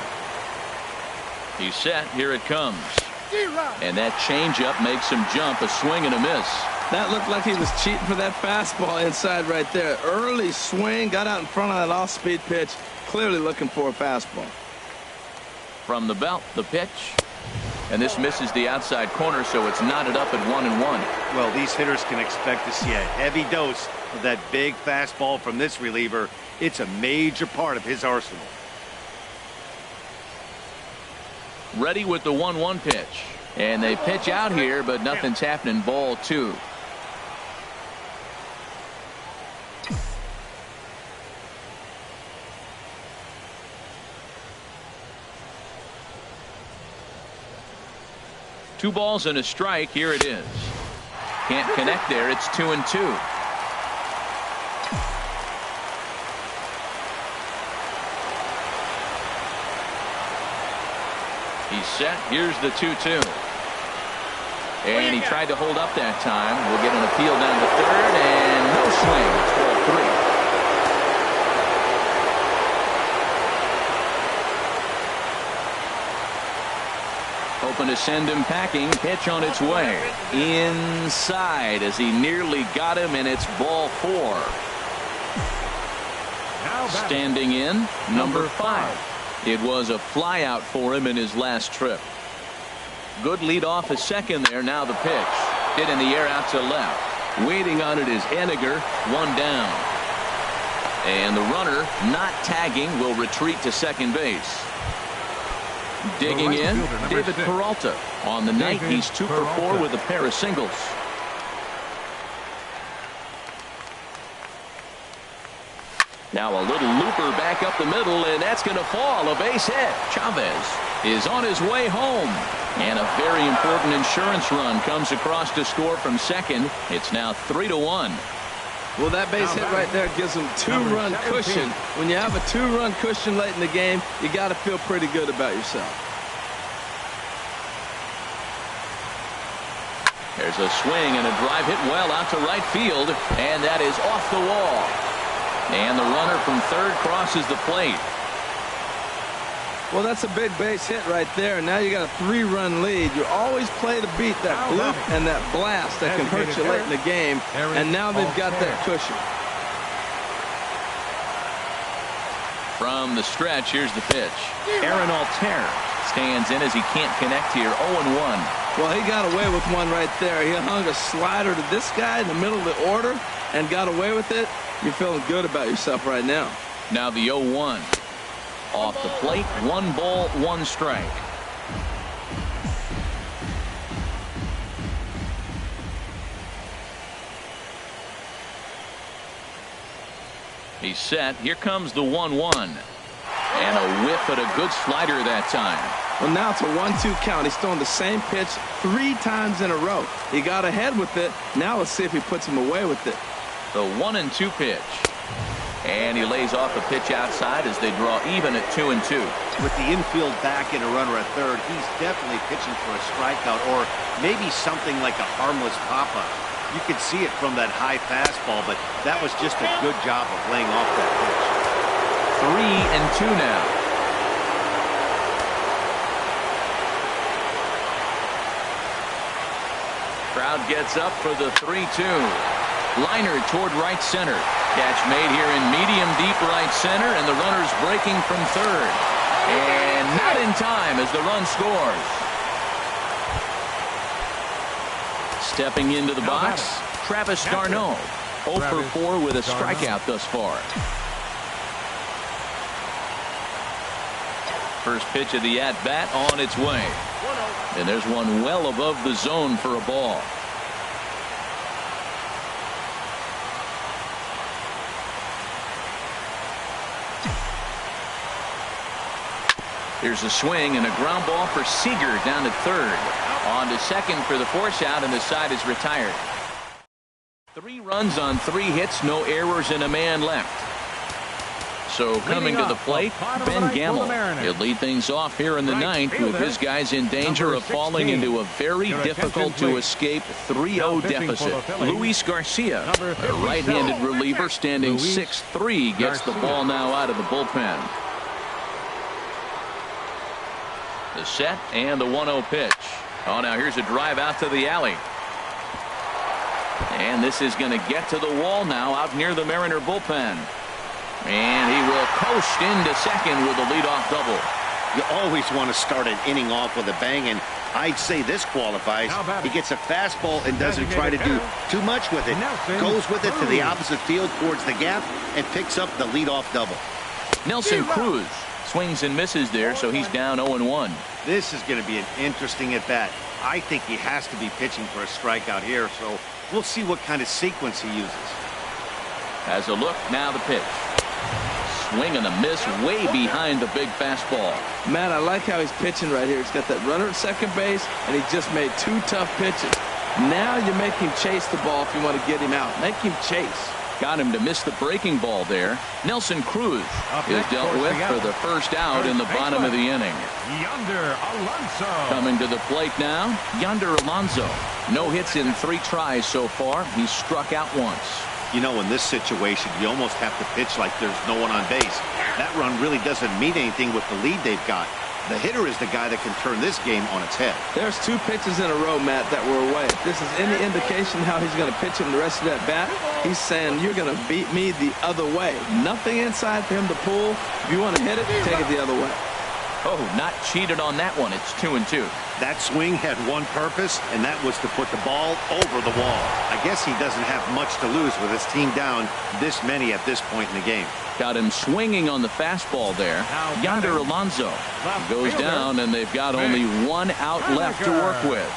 He's set. Here it comes. And that changeup makes him jump. A swing and a miss. That looked like he was cheating for that fastball inside right there. Early swing, got out in front of that off-speed pitch. Clearly looking for a fastball. From the belt, the pitch. And this misses the outside corner, so it's knotted up at 1-1. Well, these hitters can expect to see a heavy dose of that big fastball from this reliever. It's a major part of his arsenal. Ready with the 1-1 pitch. And they pitch out here, but nothing's happening. Ball 2. Two balls and a strike. Here it is. Can't connect there. It's 2-2. He's set. Here's the 2-2. And he tried to hold up that time. We'll get an appeal down to third, and no swing. It's ball 3. Hoping to send him packing. Pitch on its way. Inside as he nearly got him, and it's ball 4. Standing in, number 5. It was a flyout for him in his last trip. Good lead off at second there. Now the pitch. Hit in the air out to left. Waiting on it is Henniger. 1 down. And the runner, not tagging, will retreat to second base. Digging in, David Peralta. On the night, he's 2 for 4 with a pair of singles. Now a little looper back up the middle, and that's going to fall. A base hit. Chavez is on his way home. And a very important insurance run comes across to score from second. It's now 3-1. Well, that base hit right there gives them 2-run cushion. When you have a 2-run cushion late in the game, you got to feel pretty good about yourself. There's a swing and a drive hit well out to right field, and that is off the wall. And the runner from third crosses the plate. Well, that's a big base hit right there. Now you got a 3-run lead. You always play to beat that bloop and that blast that can hurt you late in the game. And now they've got that cushion. From the stretch, here's the pitch. Aaron Altair stands in as he can't connect here. 0-1. Well, he got away with one right there. He hung a slider to this guy in the middle of the order and got away with it. You're feeling good about yourself right now. Now the 0-1. Off the plate, 1 ball, 1 strike. He's set. Here comes the 1-1. And a whiff at a good slider that time. Well, now it's a 1-2 count. He's throwing the same pitch 3 times in a row. He got ahead with it. Now let's see if he puts him away with it. The 1-2 pitch. And he lays off a pitch outside as they draw even at 2-2. With the infield back and a runner at third, he's definitely pitching for a strikeout or maybe something like a harmless pop-up. You could see it from that high fastball, but that was just a good job of laying off that pitch. 3-2 now. Crowd gets up for the 3-2. Liner toward right center. Catch made here in medium deep right center, and the runner's breaking from third. And not in time as the run scores. Stepping into the box, Travis d'Arnaud. 0 for 4 with a strikeout thus far. First pitch of the at-bat on its way. And there's one well above the zone for a ball. Here's a swing and a ground ball for Seager down at third. On to second for the force out, and the side is retired. 3 runs on 3 hits, no errors, and a man left. So coming to the plate, Ben Gamble. He'll lead things off here in the ninth with his guys in danger of falling into a very difficult to escape 3-0 deficit. Luis Garcia, a right-handed reliever standing 6'3", gets the ball now out of the bullpen. The set and the 1-0 pitch. Oh, now here's a drive out to the alley. And this is going to get to the wall now out near the Mariner bullpen. And he will coast into second with a leadoff double. You always want to start an inning off with a bang, and I'd say this qualifies. He gets a fastball and doesn't try to do too much with it. Goes with it to the opposite field towards the gap and picks up the leadoff double. Nelson Cruz swings and misses there, so he's down 0-1. This is going to be an interesting at-bat. I think he has to be pitching for a strikeout here, so we'll see what kind of sequence he uses. Has a look, now the pitch. Swing and a miss way behind the big fastball. Matt, I like how he's pitching right here. He's got that runner at second base, and he just made 2 tough pitches. Now you make him chase the ball if you want to get him out. Make him chase. Got him to miss the breaking ball there. Nelson Cruz is dealt with for the first out in the bottom of the inning. Yonder Alonso. Coming to the plate now, Yonder Alonso. No hits in 3 tries so far. He's struck out once. You know, in this situation, you almost have to pitch like there's no one on base. That run really doesn't mean anything with the lead they've got. The hitter is the guy that can turn this game on its head. There's 2 pitches in a row, Matt, that were away. If this is any indication how he's going to pitch him the rest of that bat, he's saying you're going to beat me the other way. Nothing inside for him to pull. If you want to hit it, take it the other way. Oh, not cheated on that one. It's 2-2. That swing had one purpose, and that was to put the ball over the wall. I guess he doesn't have much to lose with his team down this many at this point in the game. Got him swinging on the fastball there. Yonder Alonso goes down, and they've got only 1 out left to work with.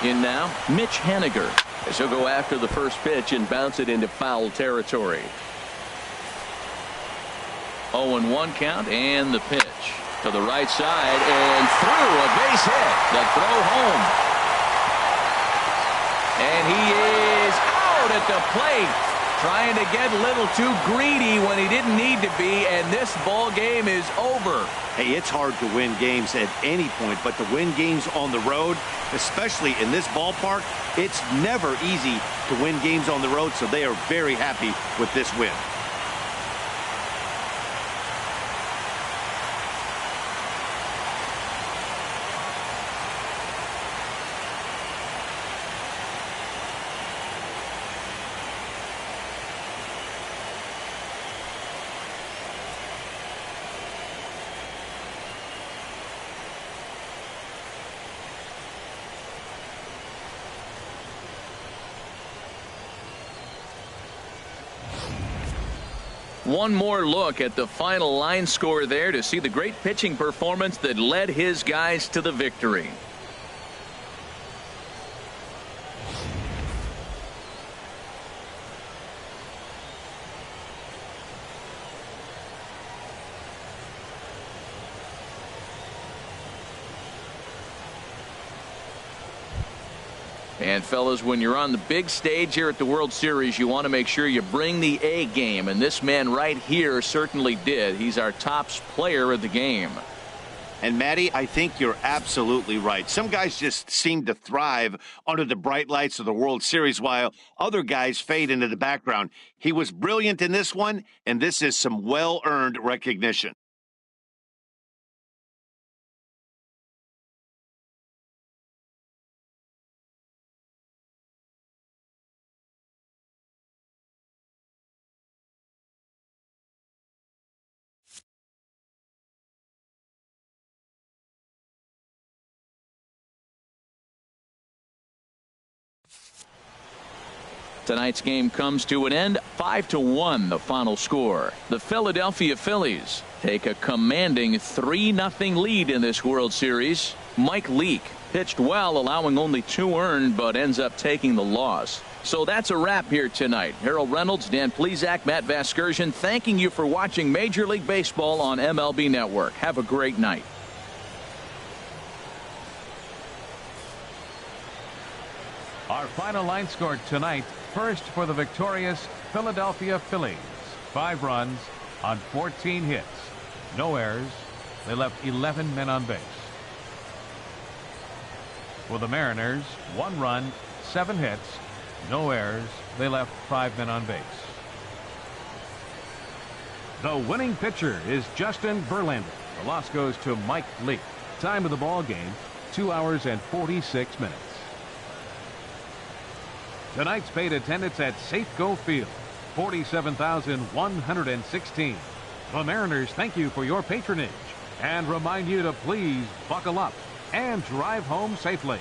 In now, Mitch Haniger. As he'll go after the first pitch and bounce it into foul territory. 0-1 count, and the pitch to the right side and through, a base hit. The throw home. And he is out at the plate, trying to get a little too greedy when he didn't need to be, and this ball game is over. Hey, it's hard to win games at any point, but to win games on the road, especially in this ballpark, it's never easy to win games on the road, so they are very happy with this win. One more look at the final line score there to see the great pitching performance that led his guys to the victory. And, fellas, when you're on the big stage here at the World Series, you want to make sure you bring the A game. And this man right here certainly did. He's our top player of the game. And, Matty, I think you're absolutely right. Some guys just seem to thrive under the bright lights of the World Series while other guys fade into the background. He was brilliant in this one, and this is some well-earned recognition. Tonight's game comes to an end. 5-1 the final score. The Philadelphia Phillies take a commanding 3-0 lead in this World Series. Mike Leake pitched well, allowing only 2 earned, but ends up taking the loss. So that's a wrap here tonight. Harold Reynolds, Dan Plesac, Matt Vasgersian, thanking you for watching Major League Baseball on MLB Network. Have a great night. Our final line score tonight. First for the victorious Philadelphia Phillies. 5 runs on 14 hits. No errors. They left 11 men on base. For the Mariners, 1 run, 7 hits. No errors. They left 5 men on base. The winning pitcher is Justin Verlander. The loss goes to Mike Leake. Time of the ball game, 2 hours and 46 minutes. Tonight's paid attendance at Safeco Field, 47,116. The Mariners thank you for your patronage and remind you to please buckle up and drive home safely.